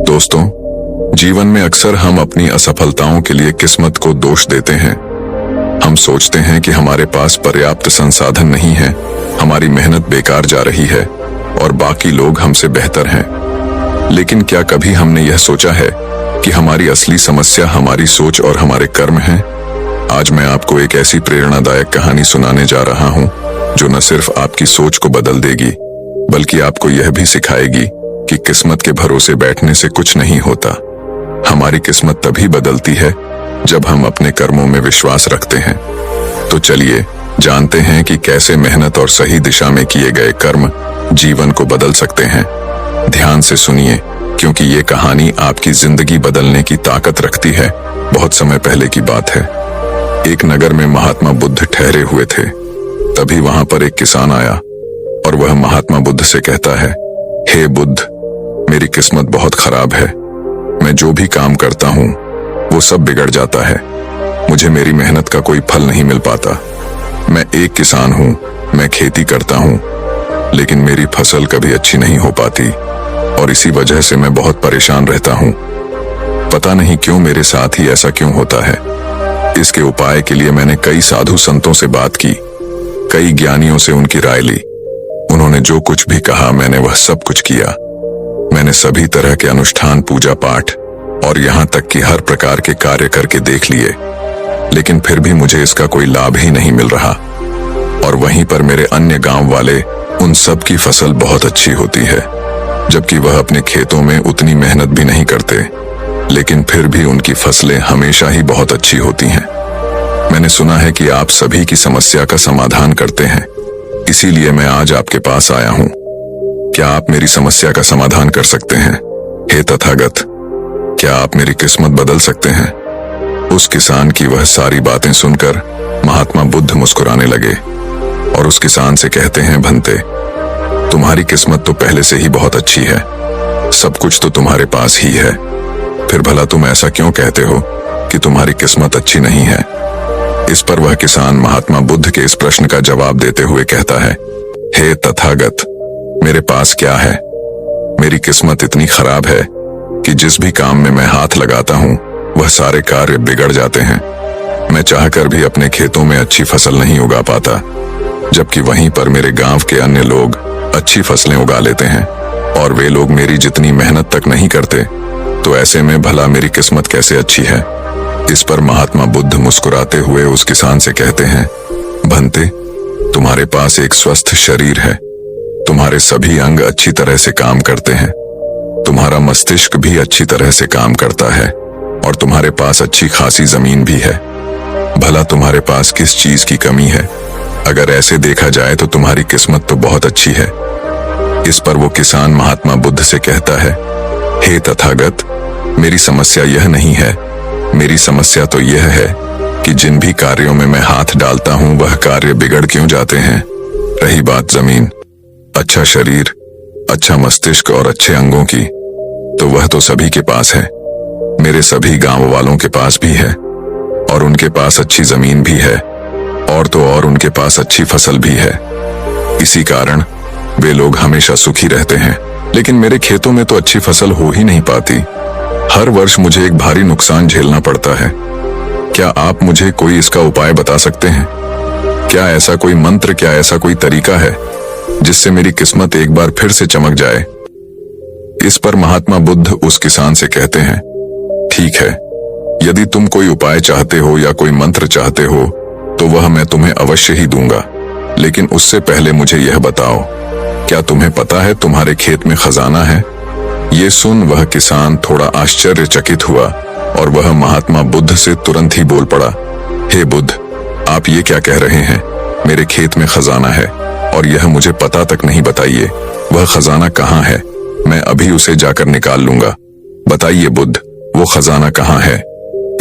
दोस्तों, जीवन में अक्सर हम अपनी असफलताओं के लिए किस्मत को दोष देते हैं। हम सोचते हैं कि हमारे पास पर्याप्त संसाधन नहीं है, हमारी मेहनत बेकार जा रही है और बाकी लोग हमसे बेहतर हैं। लेकिन क्या कभी हमने यह सोचा है कि हमारी असली समस्या हमारी सोच और हमारे कर्म हैं? आज मैं आपको एक ऐसी प्रेरणादायक कहानी सुनाने जा रहा हूं जो न सिर्फ आपकी सोच को बदल देगी, बल्कि आपको यह भी सिखाएगी कि किस्मत के भरोसे बैठने से कुछ नहीं होता। हमारी किस्मत तभी बदलती है जब हम अपने कर्मों में विश्वास रखते हैं। तो चलिए जानते हैं कि कैसे मेहनत और सही दिशा में किए गए कर्म जीवन को बदल सकते हैं। ध्यान से सुनिए, क्योंकि ये कहानी आपकी जिंदगी बदलने की ताकत रखती है। बहुत समय पहले की बात है। एक नगर में महात्मा बुद्ध ठहरे हुए थे। तभी वहां पर एक किसान आया और वह महात्मा बुद्ध से कहता है, हे बुद्ध, मेरी किस्मत बहुत खराब है। मैं जो भी काम करता हूँ वो सब बिगड़ जाता है। मुझे मेरी मेहनत का कोई फल नहीं मिल पाता। मैं एक किसान हूँ, मैं खेती करता हूँ, लेकिन मेरी फसल कभी अच्छी नहीं हो पाती और इसी वजह से मैं बहुत परेशान रहता हूँ। पता नहीं क्यों मेरे साथ ही ऐसा क्यों होता है। इसके उपाय के लिए मैंने कई साधु संतों से बात की, कई ज्ञानियों से उनकी राय ली। उन्होंने जो कुछ भी कहा मैंने वह सब कुछ किया। मैंने सभी तरह के अनुष्ठान, पूजा पाठ और यहाँ तक कि हर प्रकार के कार्य करके देख लिए, लेकिन फिर भी मुझे इसका कोई लाभ ही नहीं मिल रहा। और वहीं पर मेरे अन्य गांव वाले, उन सब की फसल बहुत अच्छी होती है, जबकि वह अपने खेतों में उतनी मेहनत भी नहीं करते, लेकिन फिर भी उनकी फसलें हमेशा ही बहुत अच्छी होती हैं। मैंने सुना है कि आप सभी की समस्या का समाधान करते हैं, इसीलिए मैं आज आपके पास आया हूँ। क्या आप मेरी समस्या का समाधान कर सकते हैं? हे तथागत, क्या आप मेरी किस्मत बदल सकते हैं? उस किसान की वह सारी बातें सुनकर महात्मा बुद्ध मुस्कुराने लगे और उस किसान से कहते हैं, भंते, तुम्हारी किस्मत तो पहले से ही बहुत अच्छी है, सब कुछ तो तुम्हारे पास ही है, फिर भला तुम ऐसा क्यों कहते हो कि तुम्हारी किस्मत अच्छी नहीं है? इस पर वह किसान महात्मा बुद्ध के इस प्रश्न का जवाब देते हुए कहता है, हे तथागत, मेरे पास क्या है? मेरी किस्मत इतनी खराब है कि जिस भी काम में मैं हाथ लगाता हूँ वह सारे कार्य बिगड़ जाते हैं। मैं चाहकर भी अपने खेतों में अच्छी फसल नहीं उगा पाता, जबकि वहीं पर मेरे गांव के अन्य लोग अच्छी फसलें उगा लेते हैं और वे लोग मेरी जितनी मेहनत तक नहीं करते। तो ऐसे में भला मेरी किस्मत कैसे अच्छी है? इस पर महात्मा बुद्ध मुस्कुराते हुए उस किसान से कहते हैं, भंते, तुम्हारे पास एक स्वस्थ शरीर है, तुम्हारे सभी अंग अच्छी तरह से काम करते हैं, तुम्हारा मस्तिष्क भी अच्छी तरह से काम करता है और तुम्हारे पास अच्छी खासी जमीन भी है। भला तुम्हारे पास किस चीज की कमी है? अगर ऐसे देखा जाए तो तुम्हारी किस्मत तो बहुत अच्छी है। इस पर वो किसान महात्मा बुद्ध से कहता है, हे तथागत, मेरी समस्या यह नहीं है। मेरी समस्या तो यह है कि जिन भी कार्यों में मैं हाथ डालता हूं वह कार्य बिगड़ क्यों जाते हैं। रही बात जमीन, अच्छा शरीर, अच्छा मस्तिष्क और अच्छे अंगों की, तो वह तो सभी के पास है। मेरे सभी गांव वालों के पास भी है और उनके पास अच्छी जमीन भी है और तो और उनके पास अच्छी फसल भी है। इसी कारण वे लोग हमेशा सुखी रहते हैं। लेकिन मेरे खेतों में तो अच्छी फसल हो ही नहीं पाती। हर वर्ष मुझे एक भारी नुकसान झेलना पड़ता है। क्या आप मुझे कोई इसका उपाय बता सकते हैं? क्या ऐसा कोई मंत्र, क्या ऐसा कोई तरीका है जिससे मेरी किस्मत एक बार फिर से चमक जाए? इस पर महात्मा बुद्ध उस किसान से कहते हैं, ठीक है, यदि तुम कोई उपाय चाहते हो या कोई मंत्र चाहते हो तो वह मैं तुम्हें अवश्य ही दूंगा, लेकिन उससे पहले मुझे यह बताओ, क्या तुम्हें पता है तुम्हारे खेत में खजाना है? ये सुन वह किसान थोड़ा आश्चर्यचकित हुआ और वह महात्मा बुद्ध से तुरंत ही बोल पड़ा, हे बुद्ध, आप ये क्या कह रहे हैं? मेरे खेत में खजाना है और यह मुझे पता तक नहीं। बताइए वह खजाना कहाँ है, मैं अभी उसे जाकर निकाल लूंगा। बताइए बुद्ध, वो खजाना कहाँ है?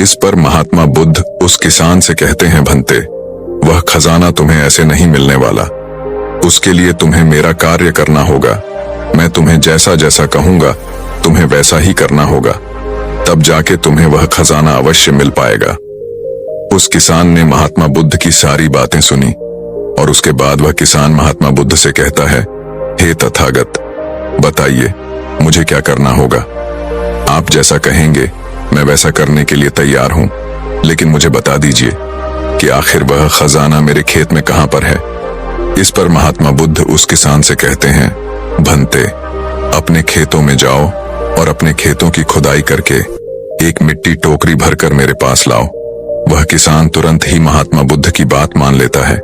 इस पर महात्मा बुद्ध उस किसान से कहते हैं, भंते, वह खजाना तुम्हें ऐसे नहीं मिलने वाला। उसके लिए तुम्हें मेरा कार्य करना होगा। मैं तुम्हें जैसा जैसा कहूंगा तुम्हें वैसा ही करना होगा, तब जाके तुम्हें वह खजाना अवश्य मिल पाएगा। उस किसान ने महात्मा बुद्ध की सारी बातें सुनी और उसके बाद वह किसान महात्मा बुद्ध से कहता है, हे तथागत, बताइए मुझे क्या करना होगा। आप जैसा कहेंगे मैं वैसा करने के लिए तैयार हूं, लेकिन मुझे बता दीजिए कि आखिर वह खजाना मेरे खेत में कहां पर है। इस पर महात्मा बुद्ध उस किसान से कहते हैं, भंते, अपने खेतों में जाओ और अपने खेतों की खुदाई करके एक मिट्टी टोकरी भरकर मेरे पास लाओ। वह किसान तुरंत ही महात्मा बुद्ध की बात मान लेता है।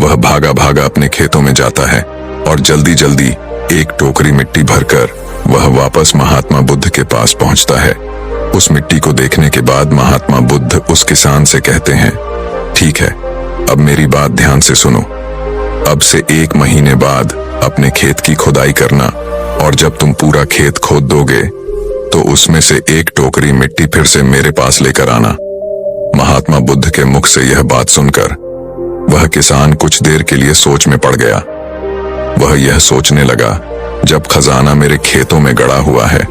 वह भागा भागा अपने खेतों में जाता है और जल्दी जल्दी एक टोकरी मिट्टी भरकर वह वापस महात्मा बुद्ध के पास पहुंचता है। उस मिट्टी को देखने के बाद महात्मा बुद्ध उस किसान से कहते हैं, ठीक है, अब मेरी बात ध्यान से सुनो। अब से 1 महीने बाद अपने खेत की खुदाई करना और जब तुम पूरा खेत खोद दोगे तो उसमें से एक टोकरी मिट्टी फिर से मेरे पास लेकर आना। महात्मा बुद्ध के मुख से यह बात सुनकर वह किसान कुछ देर के लिए सोच में पड़ गया। वह यह सोचने लगा, जब खजाना मेरे खेतों में गड़ा हुआ है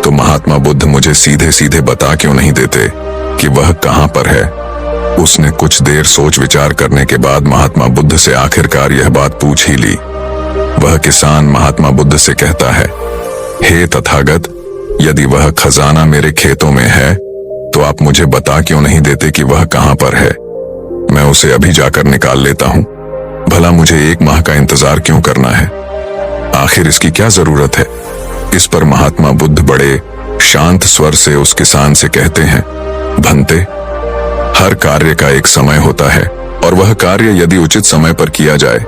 तो महात्मा बुद्ध मुझे सीधे सीधे बता क्यों नहीं देते कि वह कहां पर है। उसने कुछ देर सोच विचार करने के बाद महात्मा बुद्ध से आखिरकार यह बात पूछ ही ली। वह किसान महात्मा बुद्ध से कहता है, हे तथागत, यदि वह खजाना मेरे खेतों में है तो आप मुझे बता क्यों नहीं देते कि वह कहां पर है। मैं उसे अभी जाकर निकाल लेता हूं। भला मुझे 1 माह का इंतजार क्यों करना है, आखिर इसकी क्या जरूरत है। इस पर महात्मा बुद्ध बड़े शांत स्वर से उस किसान से कहते हैं, भंते, हर कार्य का एक समय होता है और वह कार्य यदि उचित समय पर किया जाए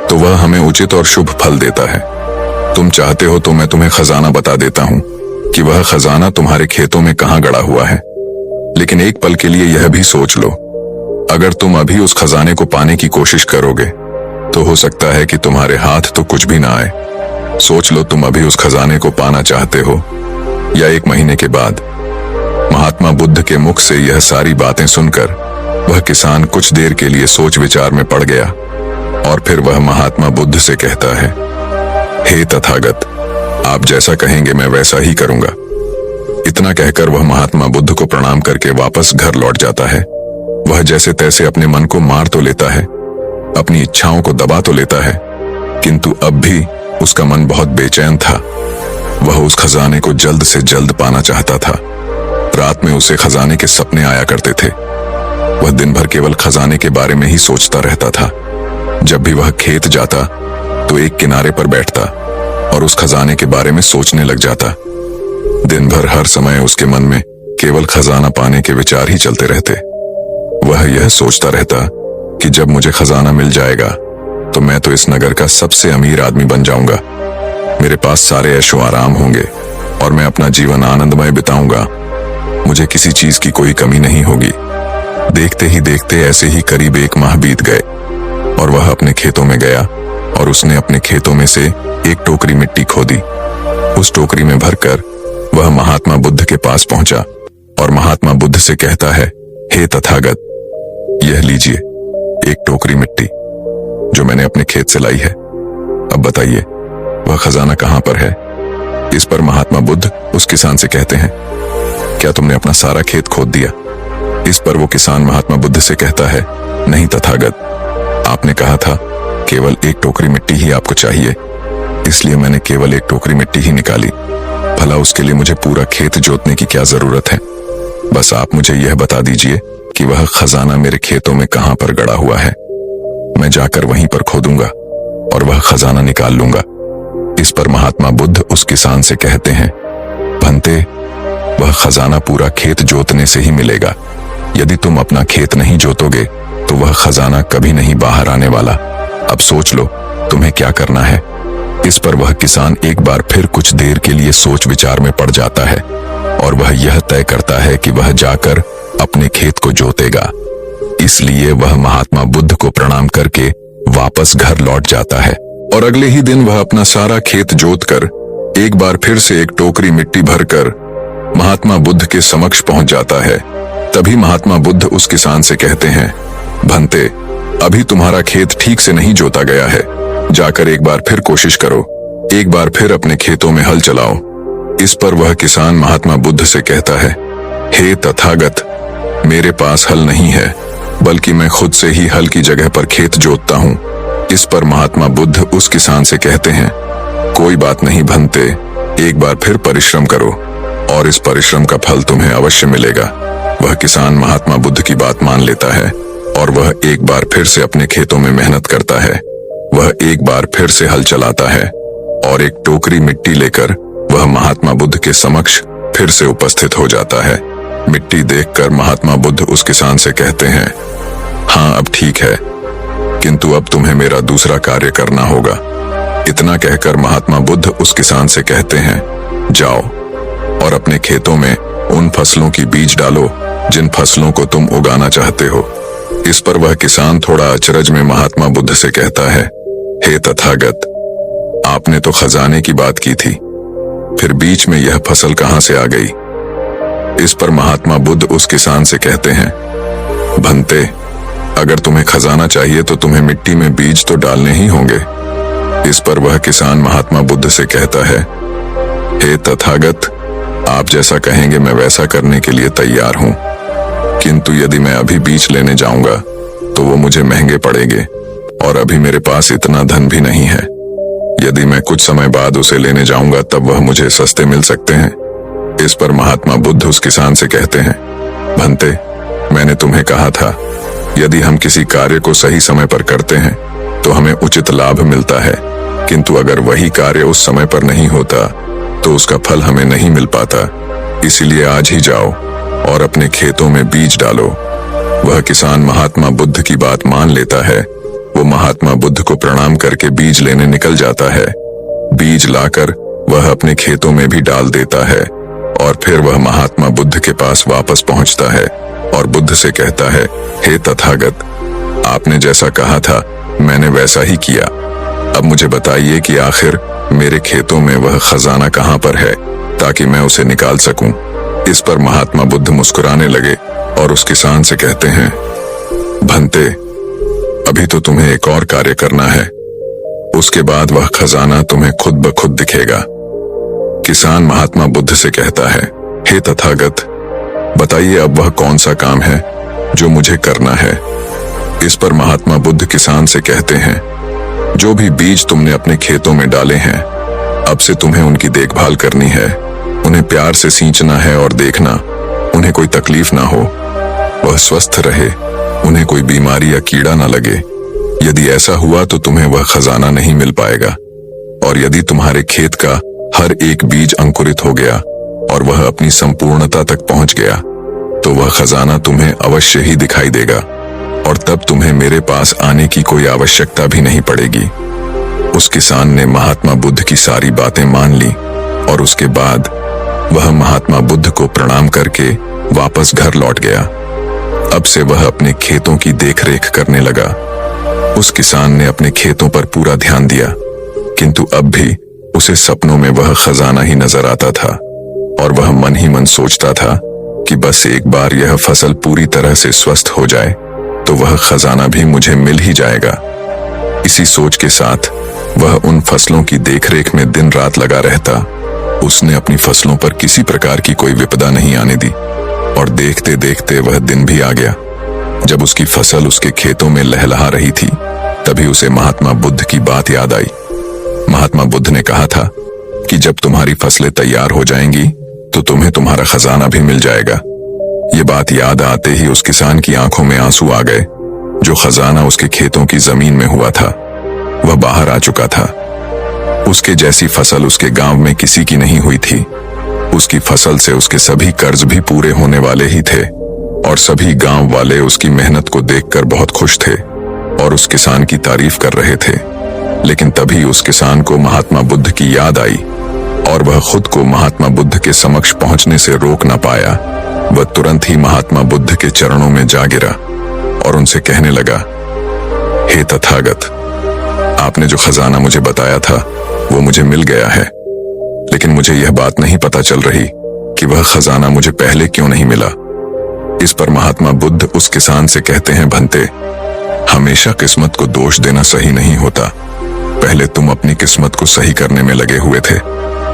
तो वह हमें उचित और शुभ फल देता है। तुम चाहते हो तो मैं तुम्हें खजाना बता देता हूं कि वह खजाना तुम्हारे खेतों में कहां गड़ा हुआ है, लेकिन एक पल के लिए यह भी सोच लो, अगर तुम अभी उस खजाने को पाने की कोशिश करोगे तो हो सकता है कि तुम्हारे हाथ तो कुछ भी ना आए। सोच लो, तुम अभी उस खजाने को पाना चाहते हो या 1 महीने के बाद। महात्मा बुद्ध के मुख से यह सारी बातें सुनकर वह किसान कुछ देर के लिए सोच विचार में पड़ गया और फिर वह महात्मा बुद्ध से कहता है, हे तथागत, आप जैसा कहेंगे मैं वैसा ही करूंगा। इतना कहकर वह महात्मा बुद्ध को प्रणाम करके वापस घर लौट जाता है। वह जैसे तैसे अपने मन को मार तो लेता है, अपनी इच्छाओं को दबा तो लेता है, किंतु अब भी उसका मन बहुत बेचैन था। वह उस खजाने को जल्द से जल्द पाना चाहता था। रात में उसे खजाने के सपने आया करते थे। वह दिन भर केवल खजाने के बारे में ही सोचता रहता था। जब भी वह खेत जाता तो एक किनारे पर बैठता और उस खजाने के बारे में सोचने लग जाता। दिन भर हर समय उसके मन में केवल खजाना पाने के विचार ही चलते रहते। वह यह सोचता रहता कि जब मुझे खजाना मिल जाएगा तो मैं तो इस नगर का सबसे अमीर आदमी बन जाऊंगा। मेरे पास सारे ऐशो आराम होंगे और मैं अपना जीवन आनंदमय बिताऊंगा। मुझे किसी चीज की कोई कमी नहीं होगी। देखते ही देखते ऐसे ही करीब 1 माह बीत गए और वह अपने खेतों में गया और उसने अपने खेतों में से एक टोकरी मिट्टी खोदी। उस टोकरी में भरकर वह महात्मा बुद्ध के पास पहुंचा और महात्मा बुद्ध से कहता है, हे तथागत, यह लीजिए एक टोकरी मिट्टी जो मैंने अपने खेत से लाई है। अब बताइए वह खजाना कहां पर है। इस पर महात्मा बुद्ध उस किसान से कहते हैं, क्या तुमने अपना सारा खेत खोद दिया। इस पर वो किसान महात्मा बुद्ध से कहता है, नहीं तथागत, आपने कहा था केवल एक टोकरी मिट्टी ही आपको चाहिए, इसलिए मैंने केवल एक टोकरी मिट्टी ही निकाली। भला उसके लिए मुझे पूरा खेत जोतने की क्या जरूरत है। बस आप मुझे यह बता दीजिए कि वह खजाना मेरे खेतों में कहां पर गड़ा हुआ है। मैं जाकर वहीं पर खोदूंगा और वह खजाना निकाल लूंगा। इस पर महात्मा बुद्ध उस किसान से कहते हैं, भंते, वह खजाना पूरा खेत जोतने से ही मिलेगा। यदि तुम अपना खेत नहीं जोतोगे तो वह खजाना कभी नहीं बाहर आने वाला। अब सोच लो तुम्हें क्या करना है। इस पर वह किसान एक बार फिर कुछ देर के लिए सोच विचार में पड़ जाता है और वह यह तय करता है कि वह जाकर अपने खेत को जोतेगा। इसलिए वह महात्मा बुद्ध को प्रणाम करके वापस घर लौट जाता है और अगले ही दिन वह अपना सारा खेत जोतकर एक बार फिर से एक टोकरी मिट्टी भरकर महात्मा बुद्ध के समक्ष पहुंच जाता है। तभी महात्मा बुद्ध उस किसान से कहते हैं, भंते, अभी तुम्हारा खेत ठीक से नहीं जोता गया है। जाकर एक बार फिर कोशिश करो, एक बार फिर अपने खेतों में हल चलाओ। इस पर वह किसान महात्मा बुद्ध से कहता है, हे तथागत, मेरे पास हल नहीं है, बल्कि मैं खुद से ही हल की जगह पर खेत जोतता हूँ। इस पर महात्मा बुद्ध उस किसान से कहते हैं, कोई बात नहीं भंते, एक बार फिर परिश्रम करो और इस परिश्रम का फल तुम्हें अवश्य मिलेगा। वह किसान महात्मा बुद्ध की बात मान लेता है और वह एक बार फिर से अपने खेतों में मेहनत करता है। वह एक बार फिर से हल चलाता है और एक टोकरी मिट्टी लेकर वह महात्मा बुद्ध के समक्ष फिर से उपस्थित हो जाता है। मिट्टी देखकर महात्मा बुद्ध उस किसान से कहते हैं, हाँ अब ठीक है, किंतु अब तुम्हें मेरा दूसरा कार्य करना होगा। इतना कहकर महात्मा बुद्ध उस किसान से कहते हैं, जाओ और अपने खेतों में उन फसलों की बीज डालो जिन फसलों को तुम उगाना चाहते हो। इस पर वह किसान थोड़ा अचरज में महात्मा बुद्ध से कहता है, हे तथागत, आपने तो खजाने की बात की थी, फिर बीच में यह फसल कहां से आ गई? इस पर महात्मा बुद्ध उस किसान से कहते हैं, भंते, अगर तुम्हें खजाना चाहिए तो तुम्हें मिट्टी में बीज तो डालने ही होंगे। इस पर वह किसान महात्मा बुद्ध से कहता है, हे तथागत, आप जैसा कहेंगे मैं वैसा करने के लिए तैयार हूं, किंतु यदि मैं अभी बीज लेने जाऊंगा तो वो मुझे महंगे पड़ेंगे और अभी मेरे पास इतना धन भी नहीं है। यदि मैं कुछ समय बाद उसे लेने जाऊंगा तब वह मुझे सस्ते मिल सकते हैं। इस पर महात्मा बुद्ध उस किसान से कहते हैं, भंते, मैंने तुम्हें कहा था, यदि हम किसी कार्य को सही समय पर करते हैं तो हमें उचित लाभ मिलता है, किंतु अगर वही कार्य उस समय पर नहीं होता तो उसका फल हमें नहीं मिल पाता। इसीलिए आज ही जाओ और अपने खेतों में बीज डालो। वह किसान महात्मा बुद्ध की बात मान लेता है। वो महात्मा बुद्ध को प्रणाम करके बीज लेने निकल जाता है। बीज लाकर वह अपने खेतों में भी डाल देता है और फिर वह महात्मा बुद्ध के पास वापस पहुंचता है और बुद्ध से कहता है, हे तथागत, आपने जैसा कहा था मैंने वैसा ही किया। अब मुझे बताइए कि आखिर मेरे खेतों में वह खजाना कहां पर है ताकि मैं उसे निकाल सकूं। इस पर महात्मा बुद्ध मुस्कुराने लगे और उस किसान से कहते हैं, भंते, अभी तो तुम्हें एक और कार्य करना है, उसके बाद वह खजाना तुम्हें खुद ब खुद दिखेगा। किसान महात्मा बुद्ध से कहता है, हे तथागत, बताइए अब वह कौन सा काम है जो मुझे करना है। इस पर महात्मा बुद्ध किसान से कहते हैं, जो भी बीज तुमने अपने खेतों में डाले हैं, अब से तुम्हें उनकी देखभाल करनी है। उन्हें प्यार से सींचना है और देखना उन्हें कोई तकलीफ ना हो, वह स्वस्थ रहे, उन्हें कोई बीमारी या कीड़ा ना लगे। यदि ऐसा हुआ तो तुम्हें वह खजाना नहीं मिल पाएगा। और यदि तुम्हारे खेत का हर एक बीज अंकुरित हो गया और वह अपनी संपूर्णता तक पहुंच गया तो वह खजाना तुम्हें अवश्य ही दिखाई देगा और तब तुम्हें मेरे पास आने की कोई आवश्यकता भी नहीं पड़ेगी। उस किसान ने महात्मा बुद्ध की सारी बातें मान ली और उसके बाद वह महात्मा बुद्ध को प्रणाम करके वापस घर लौट गया। अब से वह अपने खेतों की देखरेख करने लगा। उस किसान ने अपने खेतों पर पूरा ध्यान दिया, किंतु अब भी उसे सपनों में वह खजाना ही नजर आता था और वह मन ही मन सोचता था कि बस एक बार यह फसल पूरी तरह से स्वस्थ हो जाए तो वह खजाना भी मुझे मिल ही जाएगा। इसी सोच के साथ वह उन फसलों की देखरेख में दिन रात लगा रहता। उसने अपनी फसलों पर किसी प्रकार की कोई विपदा नहीं आने दी और देखते देखते वह दिन भी आ गया। जब उसकी फसल उसके खेतों में लहलहा रही थी तभी उसे महात्मा बुद्ध की बात याद आई। महात्मा बुद्ध ने कहा था कि जब तुम्हारी फसलें तैयार हो जाएंगी तो तुम्हें तुम्हारा खजाना भी मिल जाएगा। ये बात याद आते ही उस किसान की आंखों में आंसू आ गए। जो खजाना उसके खेतों की जमीन में हुआ था वह बाहर आ चुका था। उसके जैसी फसल उसके गांव में किसी की नहीं हुई थी। उसकी फसल से उसके सभी कर्ज भी पूरे होने वाले ही थे और सभी गांव वाले उसकी मेहनत को देखकर बहुत खुश थे और उस किसान की तारीफ कर रहे थे। लेकिन तभी उस किसान को महात्मा बुद्ध की याद आई और वह खुद को महात्मा बुद्ध के समक्ष पहुंचने से रोक न पाया। वह तुरंत ही महात्मा बुद्ध के चरणों में जा गिरा और उनसे कहने लगा, हे तथागत, आपने जो खजाना मुझे बताया था वो मुझे मिल गया है, लेकिन मुझे यह बात नहीं पता चल रही कि वह खजाना मुझे पहले क्यों नहीं मिला। इस पर महात्मा बुद्ध उस किसान से कहते हैं, भंते, हमेशा किस्मत को दोष देना सही नहीं होता। पहले तुम अपनी किस्मत को सही करने में लगे हुए थे,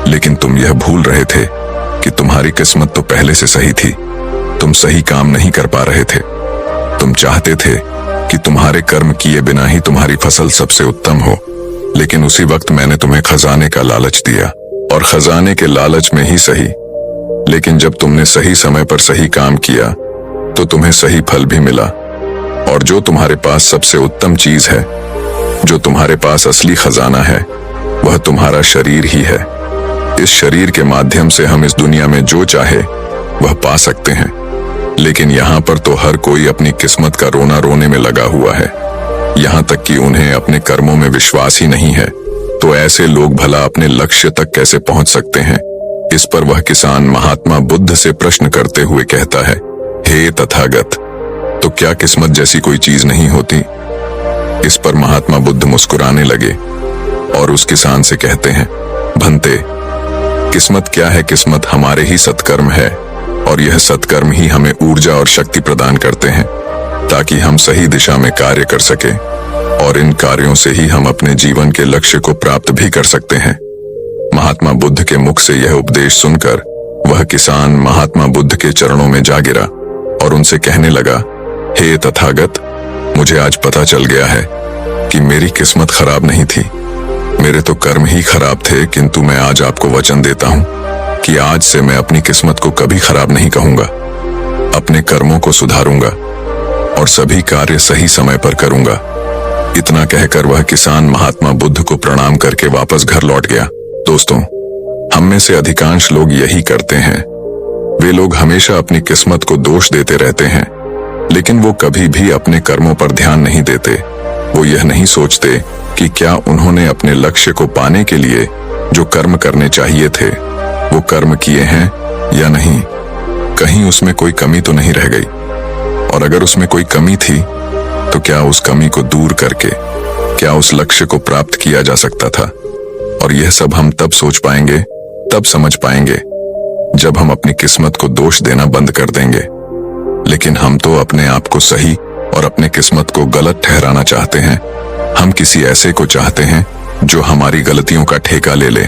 लेकिन तुम यह भूल रहे थे कि तुम्हारी किस्मत तो पहले से सही थी। तुम सही काम नहीं कर पा रहे थे। तुम चाहते थे कि तुम्हारे कर्म किए बिना ही तुम्हारी फसल सबसे उत्तम हो, लेकिन उसी वक्त मैंने तुम्हें खजाने का लालच दिया, और खजाने के लालच में ही सही, लेकिन जब तुमने सही समय पर सही काम किया तो तुम्हें सही फल भी मिला। और जो तुम्हारे पास सबसे उत्तम चीज है, जो तुम्हारे पास असली खजाना है, वह तुम्हारा शरीर ही है। इस शरीर के माध्यम से हम इस दुनिया में जो चाहे वह पा सकते हैं, लेकिन यहाँ पर तो हर कोई अपनी किस्मत का रोना रोने में लगा हुआ है, यहाँ तक कि उन्हें अपने कर्मों में विश्वास ही नहीं है। तो ऐसे लोग भला अपने लक्ष्य तक कैसे पहुंच सकते हैं? इस पर वह किसान महात्मा बुद्ध से प्रश्न करते हुए कहता है, हे तथागत, तो क्या किस्मत जैसी कोई चीज नहीं होती? इस पर महात्मा बुद्ध मुस्कुराने लगे और उस किसान से कहते हैं, भंते, किस्मत क्या है? किस्मत हमारे ही सत्कर्म है, और यह सत्कर्म ही हमें ऊर्जा और शक्ति प्रदान करते हैं ताकि हम सही दिशा में कार्य कर सके, और इन कार्यों से ही हम अपने जीवन के लक्ष्य को प्राप्त भी कर सकते हैं। महात्मा बुद्ध के मुख से यह उपदेश सुनकर वह किसान महात्मा बुद्ध के चरणों में जा गिरा और उनसे कहने लगा, हे तथागत, मुझे आज पता चल गया है कि मेरी किस्मत खराब नहीं थी, मेरे तो कर्म ही खराब थे, किंतु मैं आज आपको वचन देता हूं कि आज से मैं अपनी किस्मत को कभी खराब नहीं कहूंगा, अपने कर्मों को सुधारूंगा और सभी कार्य सही समय पर करूंगा। इतना कहकर वह किसान महात्मा बुद्ध को प्रणाम करके वापस घर लौट गया। दोस्तों, हम में से अधिकांश लोग यही करते हैं। वे लोग हमेशा अपनी किस्मत को दोष देते रहते हैं, लेकिन वो कभी भी अपने कर्मों पर ध्यान नहीं देते। वो यह नहीं सोचते कि क्या उन्होंने अपने लक्ष्य को पाने के लिए जो कर्म करने चाहिए थे वो कर्म किए हैं या नहीं, कहीं उसमें कोई कमी तो नहीं रह गई, और अगर उसमें कोई कमी थी तो क्या उस कमी को दूर करके क्या उस लक्ष्य को प्राप्त किया जा सकता था। और यह सब हम तब सोच पाएंगे, तब समझ पाएंगे जब हम अपनी किस्मत को दोष देना बंद कर देंगे। लेकिन हम तो अपने आप को सही और अपने किस्मत को गलत ठहराना चाहते हैं। हम किसी ऐसे को चाहते हैं जो हमारी गलतियों का ठेका ले ले,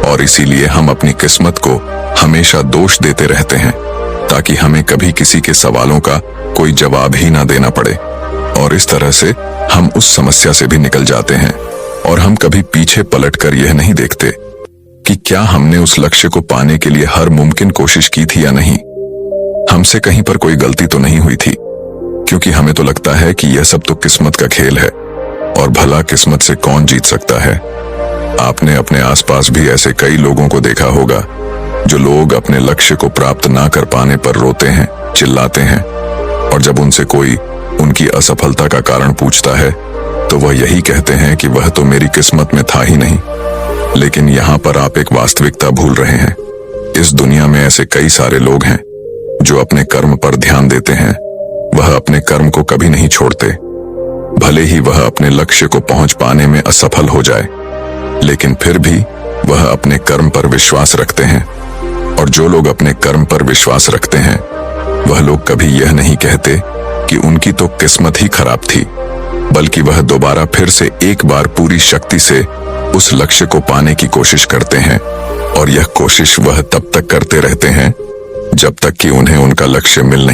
और इसीलिए हम अपनी किस्मत को हमेशा दोष देते रहते हैं ताकि हमें कभी किसी के सवालों का कोई जवाब ही ना देना पड़े। और इस तरह से हम उस समस्या से भी निकल जाते हैं, और हम कभी पीछे पलटकर यह नहीं देखते कि क्या हमने उस लक्ष्य को पाने के लिए हर मुमकिन कोशिश की थी या नहीं। हमसे कहीं पर कोई गलती तो नहीं हुई थी, क्योंकि हमें तो लगता है कि यह सब तो किस्मत का खेल है, और भला किस्मत से कौन जीत सकता है। आपने अपने आसपास भी ऐसे कई लोगों को देखा होगा जो लोग अपने लक्ष्य को प्राप्त ना कर पाने पर रोते हैं, चिल्लाते हैं, और जब उनसे कोई उनकी असफलता का कारण पूछता है तो वह यही कहते हैं कि वह तो मेरी किस्मत में था ही नहीं। लेकिन यहाँ पर आप एक वास्तविकता भूल रहे हैं। इस दुनिया में ऐसे कई सारे लोग हैं जो अपने कर्म पर ध्यान देते हैं, वह अपने कर्म को कभी नहीं छोड़ते, भले ही वह अपने लक्ष्य को पहुंच पाने में असफल हो जाए, लेकिन फिर भी वह अपने कर्म पर विश्वास रखते हैं। और जो लोग अपने कर्म पर विश्वास रखते हैं वह लोग कभी यह नहीं कहते कि उनकी तो किस्मत ही खराब थी, बल्कि वह दोबारा फिर से एक बार पूरी शक्ति से उस लक्ष्य को पाने की कोशिश करते हैं। और यह कोशिश वह तब तक करते रहते हैं जब तक कि उन्हें उनका लक्ष्य मिल नहीं